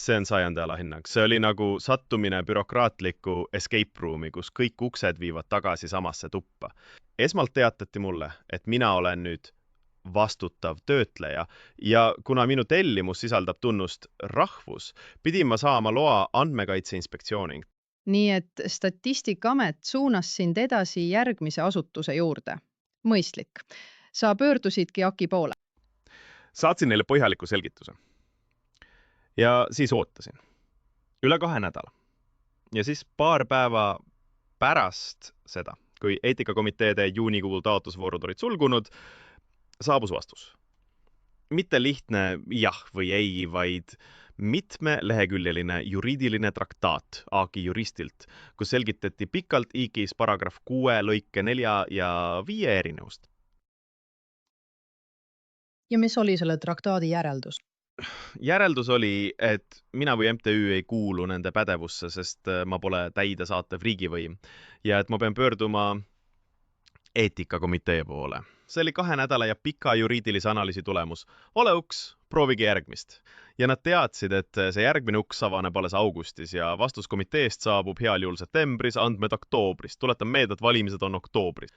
See on sajandi alahinnang. See oli nagu sattumine bürokraatliku escape room'i, kus kõik uksed viivad tagasi samasse tuppa. Esmalt teatati mulle, et mina olen nüüd vastutav töötleja ja kuna minu tellimus sisaldab tunnust rahvus, pidin ma saama loa andmekaitse inspektsiooniks. Nii et Statistikaamet suunas sind edasi järgmise asutuse juurde. Mõistlik. Sa pöördusidki Aki poole. Saatsin neile põhjaliku selgituse. Ja siis ootasin. Üle 2 nädala. Ja siis paar päeva pärast seda, kui eetikakomiteede juunikuul taotlusvoorud olid sulgunud, saabus vastus. Mitte lihtne jah või ei, vaid mitmeleheküljeline juriidiline traktaat Aagi juristilt, kus selgitati pikalt IKIS paragrahv 6 lõike 4 ja 5 erinevust. Ja mis oli selle traktaadi järeldus? Järeldus oli, et mina või MTÜ ei kuulu nende pädevusse, sest ma pole täidesaatev riigivõim ja et ma pean pöörduma eetikakomitee poole. See oli 2 nädala ja pika juriidilise analüüsi tulemus. Ole uks, proovige järgmist. Ja nad teadsid, et see järgmine uks avaneb alles augustis ja vastus komiteest saabub heal juhul septembris, andmed oktoobris. Tuletan meelde, et valimised on oktoobris.